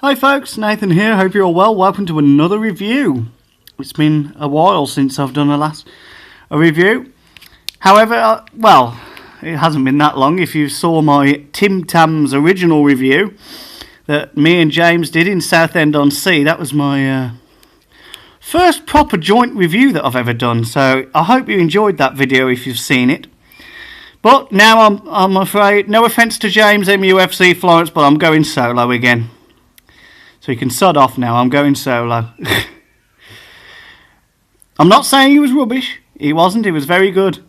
Hi folks, Nathan here, hope you're all well. Welcome to another review. It's been a while since I've done a review. However, well, it hasn't been that long. If you saw my Tim Tam's original review that me and James did in Southend-on-Sea, that was my first proper joint review that I've ever done. So I hope you enjoyed that video if you've seen it. But now I'm afraid, no offence to James MUFC Florence, but I'm going solo again. So you can sod off now, I'm going solo. I'm not saying he was rubbish. He wasn't, he was very good.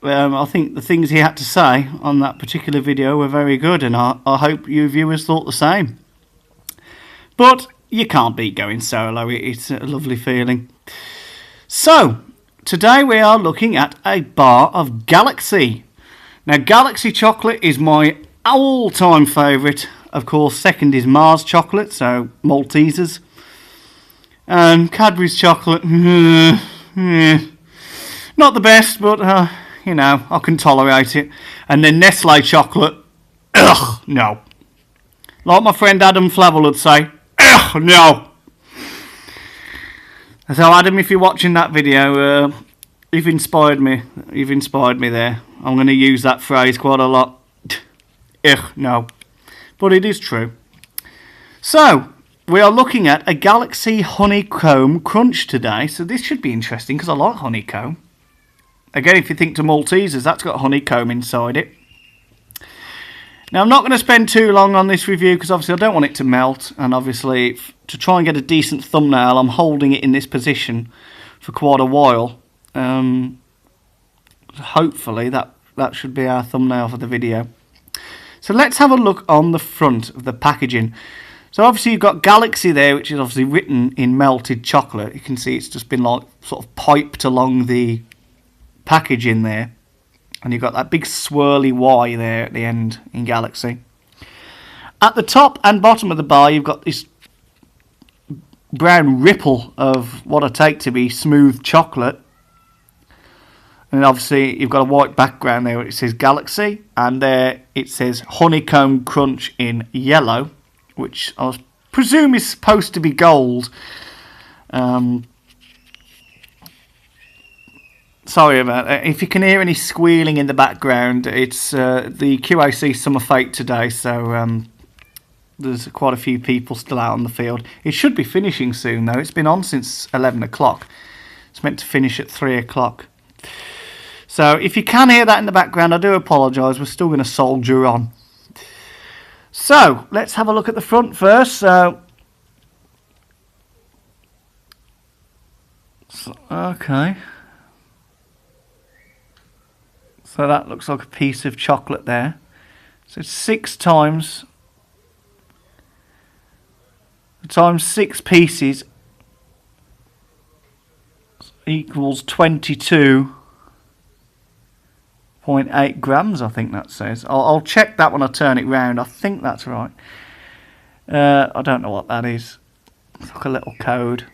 I think the things he had to say on that particular video were very good, and I hope you viewers thought the same. But you can't beat going solo, it's a lovely feeling. So, today we are looking at a bar of Galaxy. Now, Galaxy chocolate is my all-time favourite. Of course, second is Mars chocolate, so Maltesers. And Cadbury's chocolate, not the best, but, you know, I can tolerate it. And then Nestle chocolate, ugh, no. Like my friend Adam Flavel would say, ugh, no. So Adam, if you're watching that video, you've inspired me. You've inspired me there. I'm going to use that phrase quite a lot. Ugh, no. But it is true. So, we are looking at a Galaxy Honeycomb Crunch today. So this should be interesting because I like honeycomb. Again, if you think to Maltesers, that's got honeycomb inside it. Now, I'm not going to spend too long on this review because obviously I don't want it to melt. And obviously, to try and get a decent thumbnail, I'm holding it in this position for quite a while. Hopefully, that should be our thumbnail for the video. So let's have a look on the front of the packaging. So obviously you've got Galaxy there, which is obviously written in melted chocolate. You can see it's just been like sort of piped along the packaging there. And you've got that big swirly Y there at the end in Galaxy. At the top and bottom of the bar, you've got this brown ripple of what I take to be smooth chocolate. And obviously you've got a white background there where it says Galaxy, and there it says Honeycomb Crunch in yellow, which I presume is supposed to be gold. Sorry about that. If you can hear any squealing in the background, it's the QAC Summer Fete today, so there's quite a few people still out on the field. It should be finishing soon though. It's been on since 11 o'clock. It's meant to finish at 3 o'clock. So if you can hear that in the background, I do apologise. We're still going to soldier on. So let's have a look at the front first. So okay. So that looks like a piece of chocolate there. So 6 times 6 pieces equals 22.8 grams, I think that says. I'll check that when I turn it round. I think that's right. I don't know what that is. It's like a little code.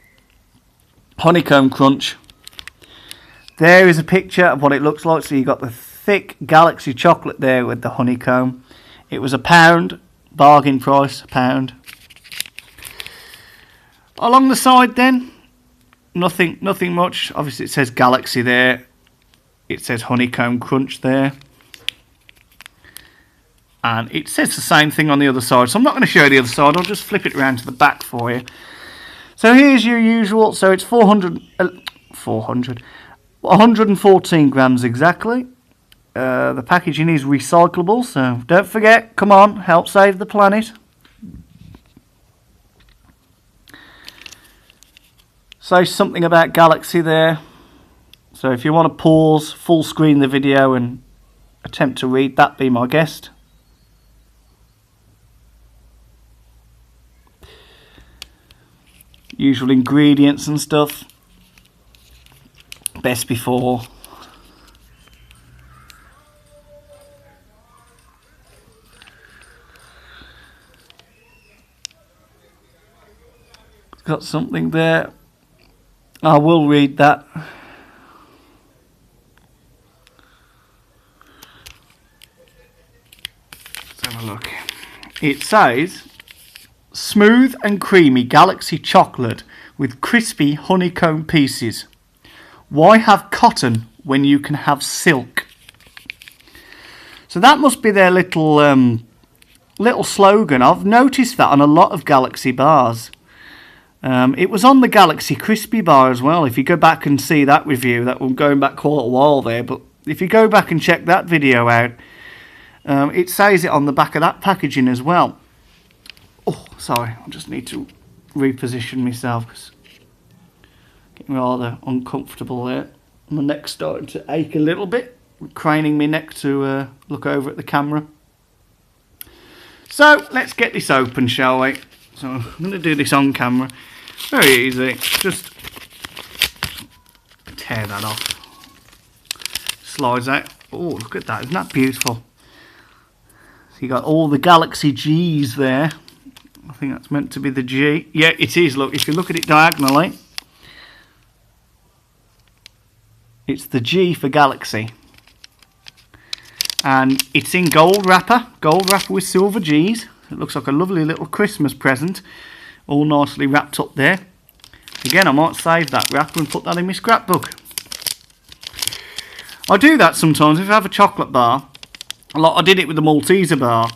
Honeycomb Crunch. There is a picture of what it looks like. So you've got the thick Galaxy chocolate there with the honeycomb. It was £1, bargain price, £1. Along the side then, nothing much. Obviously it says Galaxy there. It says Honeycomb Crunch there. And it says the same thing on the other side. So I'm not going to show you the other side. I'll just flip it around to the back for you. So here's your usual. So it's 114 grams exactly. The packaging is recyclable. So don't forget, come on, help save the planet. Say something about Galaxy there. So if you want to pause, full screen the video and attempt to read that, be my guest. Usual ingredients and stuff. Best before. Got something there. I will read that. Let's have a look. It says smooth and creamy galaxy chocolate with crispy honeycomb pieces. Why have cotton when you can have silk? So that must be their little slogan. I've noticed that on a lot of Galaxy bars. It was on the Galaxy Crispy bar as well. If you go back and see that review, that was going back quite a while there, but if you go back and check that video out, it says it on the back of that packaging as well. Oh, sorry, I just need to reposition myself because getting rather uncomfortable there. My neck's starting to ache a little bit, craning my neck to look over at the camera. So let's get this open, shall we? So I'm going to do this on camera. Very easy. Just tear that off. Slides out. Oh, look at that. Isn't that beautiful? So you got all the Galaxy G's there. I think that's meant to be the G. Yeah, it is. Look, if you look at it diagonally, it's the G for Galaxy. And it's in gold wrapper with silver G's. It looks like a lovely little Christmas present, all nicely wrapped up there. Again, I might save that wrapper and put that in my scrapbook. I do that sometimes if I have a chocolate bar. I did it with the Malteser bar.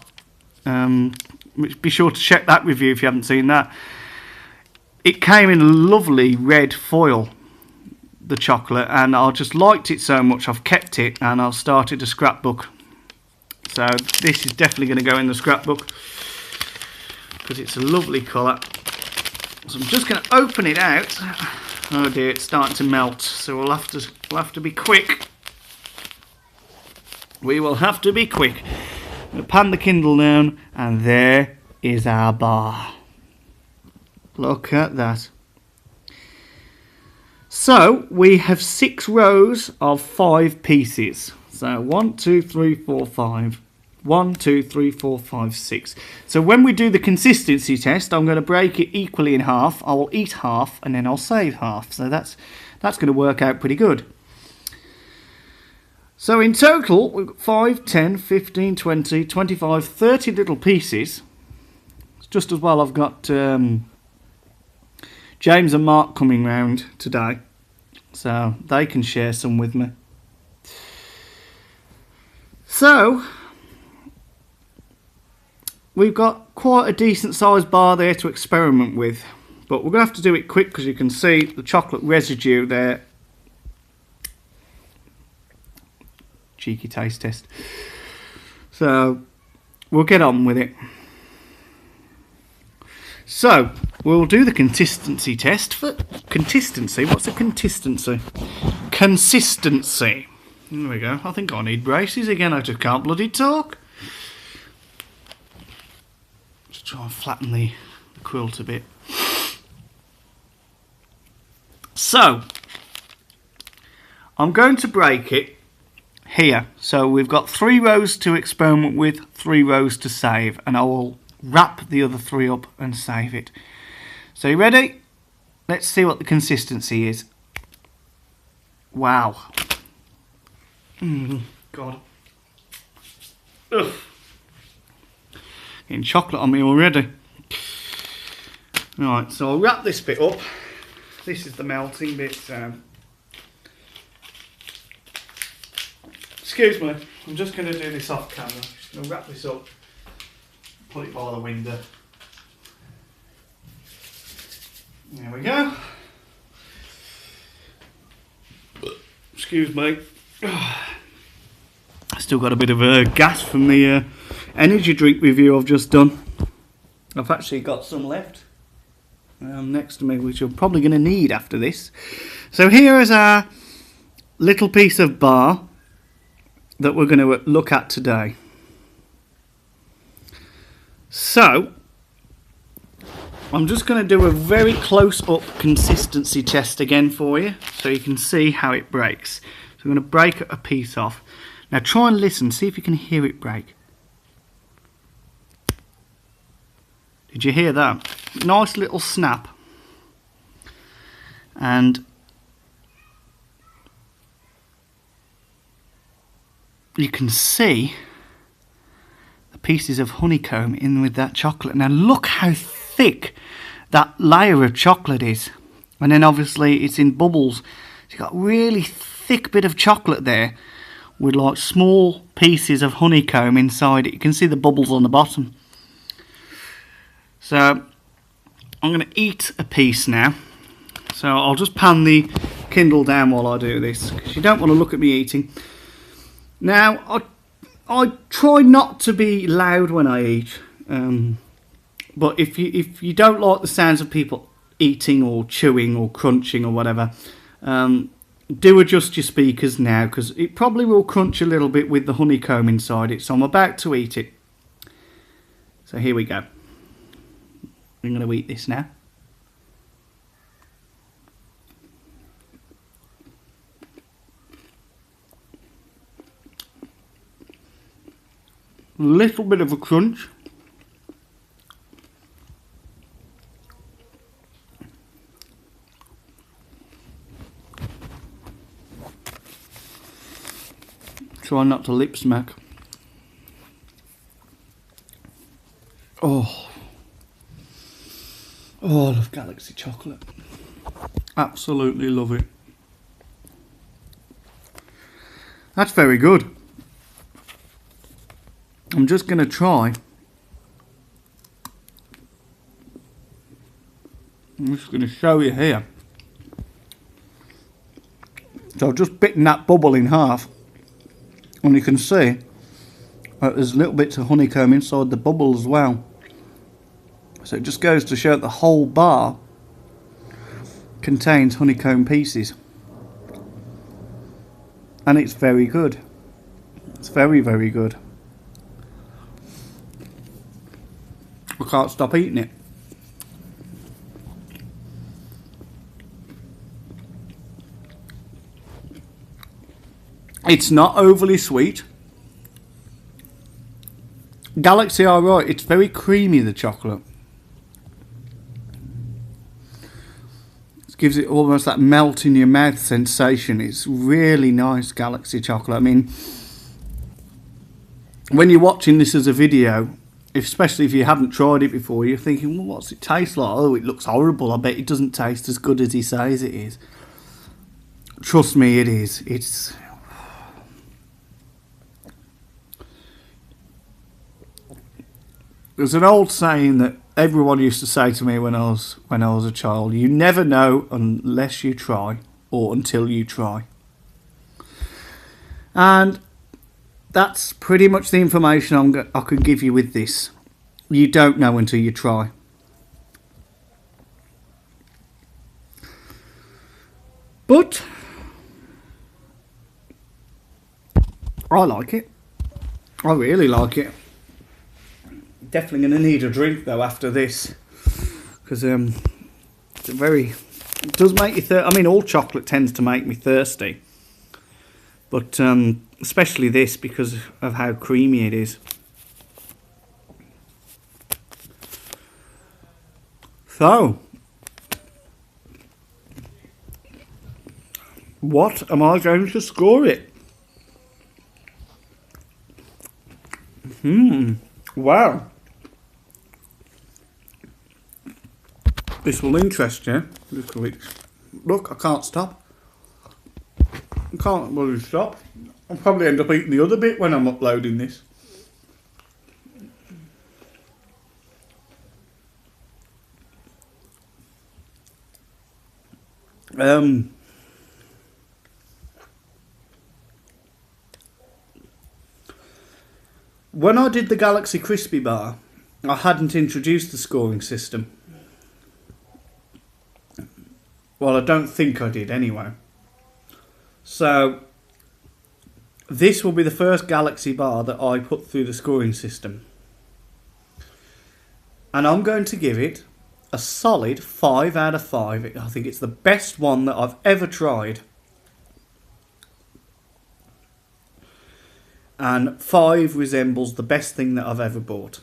Be sure to check that review if you haven't seen that. It came in a lovely red foil, the chocolate, and I just liked it so much I've kept it and I've started a scrapbook. So this is definitely going to go in the scrapbook because it's a lovely colour. So I'm just going to open it out. Oh dear, it's starting to melt, so we'll have to be quick. We will have to be quick. I'm going to pan the Kindle down, and there is our bar. Look at that. So we have 6 rows of 5 pieces. So 1, 2, 3, 4, 5. 1, 2, 3, 4, 5, 6. So when we do the consistency test, I'm going to break it equally in half. I will eat half and then I'll save half. So that's going to work out pretty good. So in total, we've got 5, 10, 15, 20, 25, 30 little pieces. It's just as well I've got James and Mark coming round today, so they can share some with me. So we've got quite a decent sized bar there to experiment with, but we're going to have to do it quick because you can see the chocolate residue there. Cheeky taste test. So we'll get on with it. So we'll do the consistency test for consistency. What's a consistency? Consistency. There we go. I think I need braces again. I just can't bloody talk. Just try and flatten the quilt a bit. So I'm going to break it here. So we've got 3 rows to experiment with, 3 rows to save, and I will wrap the other 3 up and save it. So you ready? Let's see what the consistency is. Wow. God. Ugh. Getting chocolate on me already. Right, so I'll wrap this bit up. This is the melting bit. Excuse me, I'm just going to do this off camera. Just going to wrap this up, put it by the window. There we go. Excuse me. Still got a bit of gas from the energy drink review I've just done. I've actually got some left next to me, which I'm probably going to need after this. So here is our little piece of bar that we're going to look at today. So I'm just going to do a very close-up consistency test again for you so you can see how it breaks. So I'm going to break a piece off. Now try and listen, see if you can hear it break. Did you hear that? Nice little snap. And you can see the pieces of honeycomb in with that chocolate. Now look how thick that layer of chocolate is. And then obviously it's in bubbles. So you've got a really thick bit of chocolate there with like small pieces of honeycomb inside it. You can see the bubbles on the bottom. So I'm going to eat a piece now. So I'll just pan the Kindle down while I do this, because you don't want to look at me eating. Now, I try not to be loud when I eat. But if you don't like the sounds of people eating or chewing or crunching or whatever, do adjust your speakers now, because it probably will crunch a little bit with the honeycomb inside it. So I'm about to eat it. So here we go. I'm going to eat this now. A little bit of a crunch. Try not to lip smack. Oh, I love Galaxy chocolate. Absolutely love it. That's very good. I'm just going to try. I'm just going to show you here. So I've just bitten that bubble in half. And you can see there's little bits of honeycomb inside the bubble as well. So it just goes to show that the whole bar contains honeycomb pieces. And it's very good. It's very, very good. I can't stop eating it. It's not overly sweet. Galaxy are right, it's very creamy, the chocolate. It gives it almost that melt in your mouth sensation. It's really nice, Galaxy chocolate. I mean, when you're watching this as a video, especially if you haven't tried it before, you're thinking, well, what's it taste like? Oh, it looks horrible. I bet it doesn't taste as good as he says it is. Trust me, it is. There's an old saying that everyone used to say to me when I was a child: you never know unless you try, or until you try. And that's pretty much the information I could give you with this. You don't know until you try. But I like it. I really like it. Definitely going to need a drink though after this, because it does make you thirsty. I mean, all chocolate tends to make me thirsty, but especially this, because of how creamy it is. So, what am I going to score it? Wow. This will interest you. Look, I can't stop. I can't really stop. I'll probably end up eating the other bit when I'm uploading this. When I did the Galaxy Crispy Bar, I hadn't introduced the scoring system. Well, I don't think I did anyway. So, this will be the first Galaxy Bar that I put through the scoring system. And I'm going to give it a solid 5 out of 5. I think it's the best one that I've ever tried. And 5 resembles the best thing that I've ever bought.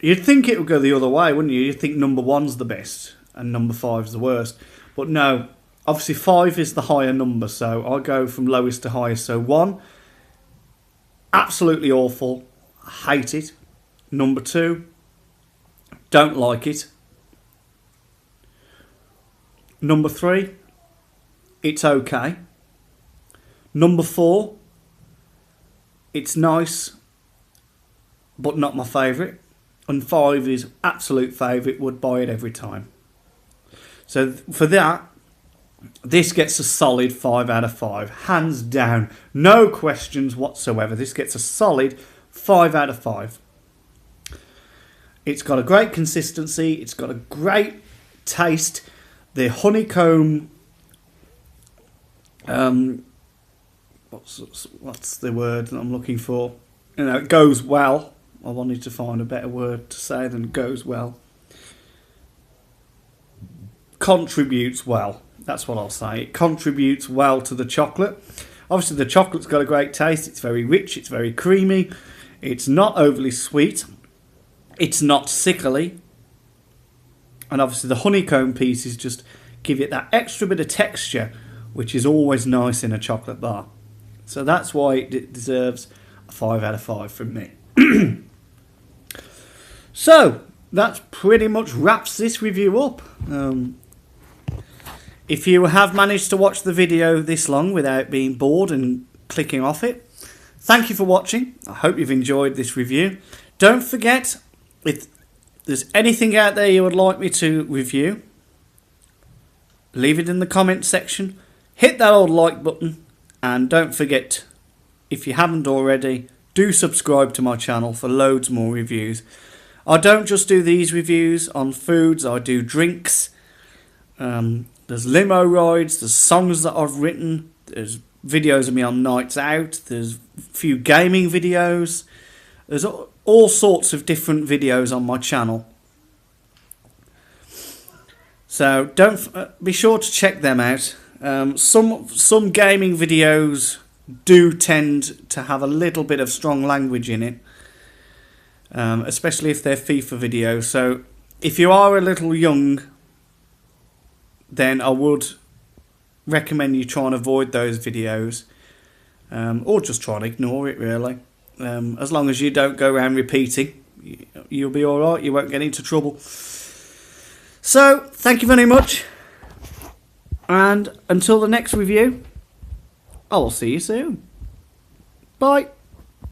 You'd think it would go the other way, wouldn't you? You'd think number 1's the best and number 5's the worst. But no, obviously 5 is the higher number, so I go from lowest to highest. So 1, absolutely awful, hate it. Number 2, don't like it. Number 3, it's okay. Number 4, it's nice, but not my favourite. And 5 is absolute favourite, would buy it every time. So for that, this gets a solid 5 out of 5. Hands down. No questions whatsoever. This gets a solid 5 out of 5. It's got a great consistency. It's got a great taste. The honeycomb... what's the word that I'm looking for? You know, it goes well. I wanted to find a better word to say than goes well. Contributes well. That's what I'll say. It contributes well to the chocolate. Obviously the chocolate's got a great taste. It's very rich. It's very creamy. It's not overly sweet. It's not sickly. And obviously the honeycomb pieces just give it that extra bit of texture, which is always nice in a chocolate bar. So that's why it deserves a 5 out of 5 from me. So that pretty much wraps this review up. If you have managed to watch the video this long without being bored and clicking off it, thank you for watching. I hope you've enjoyed this review. Don't forget, if there's anything out there you would like me to review, leave it in the comment section. Hit that old like button, and don't forget, if you haven't already, do subscribe to my channel for loads more reviews. I don't just do these reviews on foods, I do drinks. There's limo rides, there's songs that I've written, there's videos of me on nights out, there's a few gaming videos, there's all sorts of different videos on my channel. So don't be sure to check them out. Some gaming videos do tend to have a little bit of strong language in it, especially if they're FIFA videos. So if you are a little young, then I would recommend you try and avoid those videos, or just try and ignore it really. As long as you don't go around repeating, you'll be alright, you won't get into trouble. So, thank you very much, and until the next review, I will see you soon. Bye.